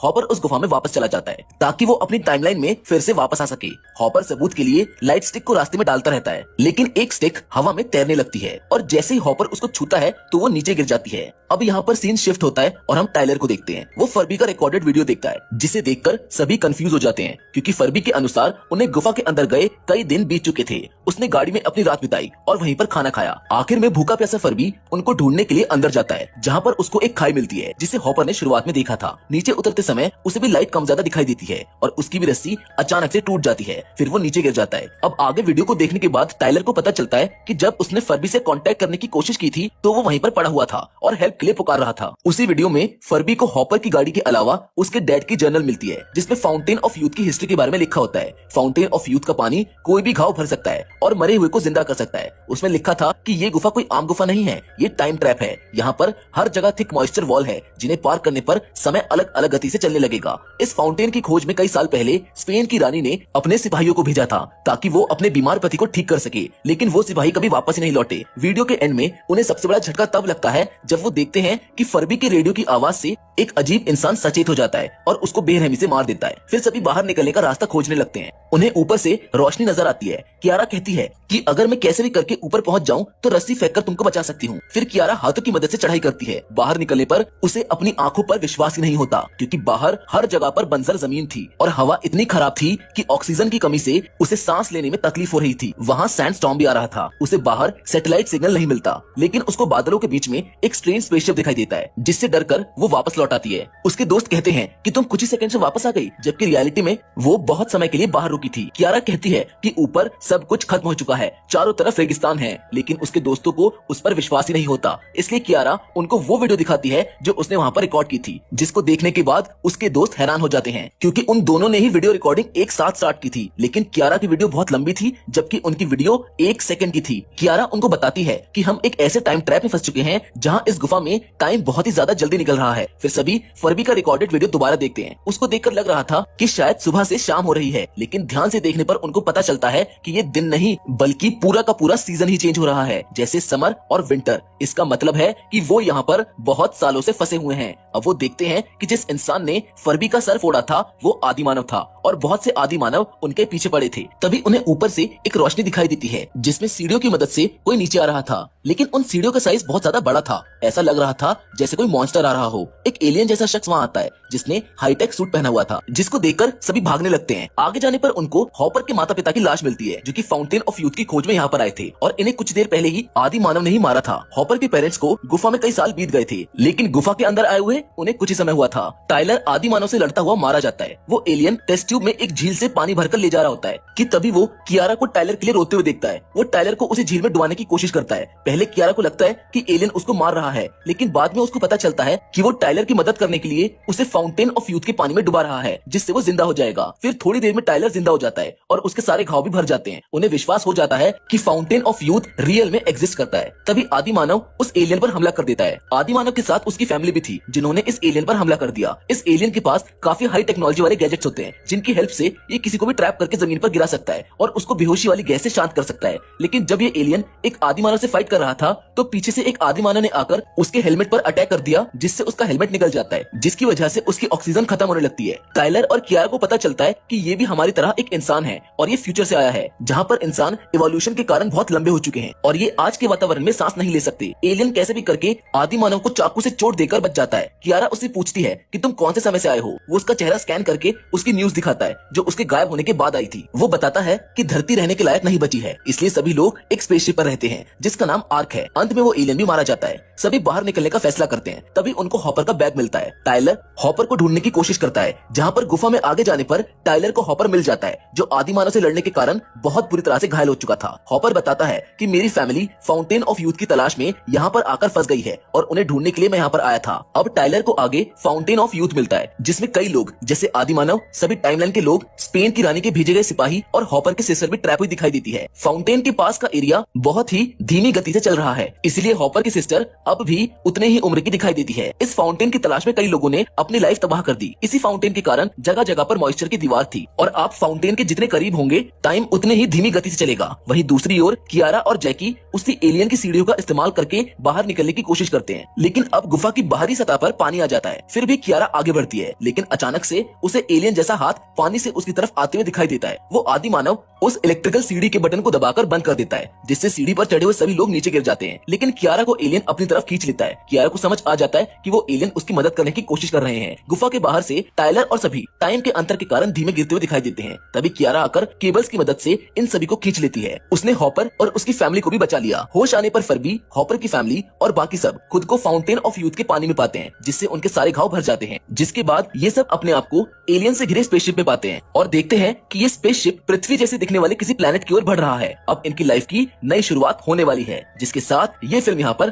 Hopper उस गुफा में वापस चला जाता है ताकि वो अपनी टाइमलाइन में फिर से वापस आ सके। हॉपर सबूत के लिए लाइट स्टिक को रास्ते में डालता रहता है, लेकिन एक स्टिक हवा में तैरने लगती है और जैसे ही हॉपर उसको छूता है तो वो नीचे गिर जाती है। अब यहाँ पर सीन शिफ्ट होता है और हम टाइलर को देखते हैं। वो फर्बी का रिकॉर्डेड वीडियो देखता है, जिसे देखकर सभी कंफ्यूज हो जाते हैं क्योंकि फर्बी के अनुसार उन्हें गुफा के अंदर गए कई दिन बीत चुके थे। उसने गाड़ी में अपनी रात बिताई और वहीं पर खाना खाया। आखिर में भूखा प्यासा फर्बी उनको ढूंढने के लिए अंदर जाता है, जहाँ पर उसको एक खाई मिलती है जिसे हॉपर ने शुरुआत में देखा था। नीचे उतरते समय उसे भी लाइट कम ज्यादा दिखाई देती है और उसकी भी रस्सी अचानक से टूट जाती है, फिर वो नीचे गिर जाता है। अब आगे वीडियो को देखने के बाद टाइलर को पता चलता है कि जब उसने फर्बी से कांटेक्ट करने की कोशिश की थी तो वो वहीं पर पड़ा हुआ था और हेल्प के लिए पुकार रहा था। उसी वीडियो में फर्बी को हॉपर की गाड़ी के अलावा उसके डैड की जर्नल मिलती है, जिसमें फाउंटेन ऑफ यूथ की हिस्ट्री के बारे में लिखा होता है। फाउंटेन ऑफ यूथ का पानी कोई भी घाव भर सकता है और मरे हुए को जिंदा कर सकता है। उसमें लिखा था कि ये गुफा कोई आम गुफा नहीं है, ये टाइम ट्रैप है। यहाँ पर हर जगह थिक मॉइस्चर वॉल है जिन्हें पार करने पर समय अलग अलग गति से चलने लगेगा। इस फाउंटेन की खोज में कई साल पहले स्पेन की रानी ने अपने सिपाहियों को भेजा था ताकि वो अपने बीमार पति को ठीक कर सके, लेकिन वो सिपाही कभी वापस ही नहीं लौटे। वीडियो के एंड में उन्हें सबसे बड़ा झटका तब लगता है जब वो देखते हैं कि फर्बी के रेडियो की आवाज से एक अजीब इंसान सचेत हो जाता है और उसको बेरहमी से मार देता है। फिर सभी बाहर निकलने का रास्ता खोजने लगते हैं। उन्हें ऊपर से रोशनी नजर आती है। कियारा कहती है कि अगर मैं कैसे भी करके ऊपर पहुंच जाऊं तो रस्सी फेंककर तुमको बचा सकती हूँ। फिर कियारा हाथों की मदद से चढ़ाई करती है। बाहर निकलने पर उसे अपनी आंखों पर विश्वास ही नहीं होता क्योंकि बाहर हर जगह पर बंजर जमीन थी और हवा इतनी खराब थी कि ऑक्सीजन की कमी से उसे सांस लेने में तकलीफ हो रही थी। वहाँ सैंडस्टॉर्म भी आ रहा था। उसे बाहर सैटेलाइट सिग्नल नहीं मिलता, लेकिन उसको बादलों के बीच में एक स्ट्रेंज स्पेसशिप दिखाई देता है, जिससे डरकर वो वापस लौट आती है। उसके दोस्त कहते हैं कि तुम कुछ ही सेकंड से वापस आ गई, जबकि रियलिटी में वो बहुत समय के लिए बाहर रुकी थी। कियारा कहती है कि ऊपर सब कुछ खत्म हो चुका है, चारों तरफ रेगिस्तान है, लेकिन उसके दोस्तों को उस पर विश्वास ही नहीं होता। इसलिए कियारा उनको वो वीडियो दिखाती है जो उसने वहाँ पर रिकॉर्ड की थी, जिसको देखने के बाद उसके दोस्त हैरान हो जाते हैं क्योंकि उन दोनों ने ही वीडियो रिकॉर्डिंग एक साथ स्टार्ट की थी। लेकिन कियारा की वीडियो बहुत लंबी थी जबकि उनकी वीडियो 1 सेकंड की थी। कियारा उनको बताती है कि हम एक ऐसे टाइम ट्रैप में फंस चुके हैं जहाँ इस गुफा में टाइम बहुत ही ज्यादा जल्दी निकल रहा है। फिर सभी फर्बी का रिकॉर्डेड वीडियो दोबारा देखते हैं। उसको देखकर लग रहा था कि शायद सुबह से शाम हो रही है, लेकिन ध्यान से देखने पर उनको पता चलता है कि ये दिन नहीं बल्कि पूरा का पूरा सीजन ही चेंज हो रहा है, जैसे समर और विंटर। इसका मतलब है कि वो यहाँ पर बहुत सालों से फंसे हुए हैं। अब वो देखते हैं कि जिस इंसान ने फर्बी का सर फोड़ा था वो आदि मानव था और बहुत से आदि मानव उनके पीछे पड़े थे। तभी उन्हें ऊपर से एक रोशनी दिखाई देती है जिसमें सीढ़ियों की मदद से कोई नीचे आ रहा था, लेकिन उन सीढ़ियों का साइज बहुत ज्यादा बड़ा था। ऐसा लग रहा था जैसे कोई मॉन्स्टर आ रहा हो। एक एलियन जैसा शख्स वहाँ आता है जिसने हाईटेक सूट पहना हुआ था, जिसको देखकर सभी भागने लगते हैं। आगे जाने पर उनको हॉपर के माता पिता की लाश मिलती है जो कि फाउंटेन ऑफ यूथ की खोज में यहाँ पर आए थे और इन्हें कुछ देर पहले ही आदि मानव ने ही मारा था। हॉपर के पेरेंट्स को गुफा में कई साल बीत गए थे, लेकिन गुफा के अंदर आए हुए उन्हें कुछ ही समय हुआ था। टाइलर आदि मानव से लड़ता हुआ मारा जाता है। वो एलियन टेस्ट ट्यूब में एक झील से पानी भरकर ले जा रहा होता है कि तभी वो कियारा को टाइलर के लिए रोते हुए देखता है। वो टाइलर को उसे झील में डुबाने की कोशिश करता है। पहले कियारा को लगता है कि एलियन उसको मार रहा है, लेकिन बाद में उसको पता चलता है कि वो टाइलर की मदद करने के लिए उसे फाउंटेन ऑफ यूथ के पानी में डुबा रहा है, जिससे वो जिंदा हो जाएगा। फिर थोड़ी देर में टाइलर जिंदा हो जाता है और उसके सारे घाव भी भर जाते हैं। उन्हें विश्वास हो जाता है कि फाउंटेन ऑफ यूथ रियल में एग्जिस्ट करता है। तभी आदि मानव उस एलियन पर हमला कर देता है। आदि मानव के साथ उसकी फैमिली भी थी जिन्होंने इस एलियन पर हमला कर दिया। इस एलियन के पास काफी हाई टेक्नोलॉजी वाले गैजेट्स होते हैं जिनकी हेल्प से ये किसी को भी ट्रैप करके जमीन पर गिरा सकता है और उसको बेहोशी वाली गैस से शांत कर सकता है। लेकिन जब ये एलियन एक आदि मानव से फाइट कर रहा था तो पीछे से एक आदि मानव ने आकर उसके हेलमेट पर अटैक कर दिया, जिससे उसका हेलमेट निकल जाता है, जिसकी वजह से उसकी ऑक्सीजन खत्म होने लगती है। टाइलर और कियारा को पता चलता है कि ये भी हमारी तरह एक इंसान है और ये फ्यूचर से आया है, जहाँ पर इंसान इवोल्यूशन के कारण बहुत लंबे हो चुके हैं और ये आज के वातावरण में सांस नहीं ले सकते। एलियन कैसे भी करके आदि मानव को चाकू से चोट देकर बच जाता है। कियारा उससे पूछती है कि तुम कौन से समय से आए हो। वो उसका चेहरा स्कैन करके उसकी न्यूज दिखाता है जो उसके गायब होने के बाद आई थी। वो बताता है कि धरती रहने के लायक नहीं बची है, इसलिए सभी लोग एक स्पेसशिप पर रहते हैं जिसका नाम आर्क है। अंत में वो एलियन भी मारा जाता है। सभी बाहर निकलने का फैसला करते हैं। तभी उनको हॉपर का बैग मिलता है। टाइलर हॉपर को ढूंढने की कोशिश करता है, जहाँ पर गुफा में आगे जाने पर टाइलर को हॉपर मिल जाता है जो आदि मानव से लड़ने के कारण बहुत बुरी तरह से घायल हो चुका था। हॉपर बताता है कि मेरी फैमिली फाउंटेन ऑफ यूथ की तलाश में यहाँ पर आकर फंस गई है और उन्हें ढूंढने के लिए मैं यहाँ पर आया था। अब टाइलर को आगे फाउंटेन ऑफ यूथ मिलता है जिसमें कई लोग जैसे आदि मानव, सभी टाइमलाइन के लोग, स्पेन की रानी के भेजे गए सिपाही और हॉपर के सिस्टर भी ट्रैप हुई दिखाई देती है। फाउंटेन के पास का एरिया बहुत ही धीमी गति से चल रहा है, इसलिए हॉपर की सिस्टर अब भी उतने ही उम्र की दिखाई देती है। इस फाउंटेन की तलाश में कई लोगों ने अपनी लाइफ तबाह कर दी। इसी फाउंटेन के कारण जगह जगह पर मॉइस्चर की दीवार थी और आप फाउंटेन फाउंटेन के जितने करीब होंगे टाइम उतने ही धीमी गति से चलेगा। वहीं दूसरी ओर कियारा और जैकी उसी एलियन की सीढ़ियों का इस्तेमाल करके बाहर निकलने की कोशिश करते हैं, लेकिन अब गुफा की बाहरी सतह पर पानी आ जाता है। फिर भी कियारा आगे बढ़ती है, लेकिन अचानक से उसे एलियन जैसा हाथ पानी से उसकी तरफ आते हुए दिखाई देता है। वो आदि मानव उस इलेक्ट्रिकल सीढ़ी के बटन को दबाकर बंद कर देता है, जिससे सीढ़ी पर चढ़े हुए सभी लोग नीचे गिर जाते हैं। लेकिन कियारा को एलियन अपनी तरफ खींच लेता है। कियारा को समझ आ जाता है कि वो एलियन उसकी मदद करने की कोशिश कर रहे हैं। गुफा के बाहर से टाइलर और सभी टाइम के अंतर के कारण धीमे गिरते हुए दिखाई देते हैं। तभी कियारा आकर केबल्स की मदद से इन सभी को खींच लेती है। उसने हॉपर और उसकी फैमिली को भी बचा लिया। होश आने पर फरबी, हॉपर की फैमिली और बाकी सब खुद को फाउंटेन ऑफ यूथ के पानी में पाते हैं, जिससे उनके सारे घाव भर जाते हैं। जिसके बाद ये सब अपने आप को एलियन से घिरे स्पेसशिप में पाते हैं और देखते हैं कि ये स्पेसशिप पृथ्वी जैसे दिखने वाले किसी प्लेनेट की ओर बढ़ रहा है। अब इनकी लाइफ की नई शुरुआत होने वाली है, जिसके साथ ये फिल्म यहाँ पर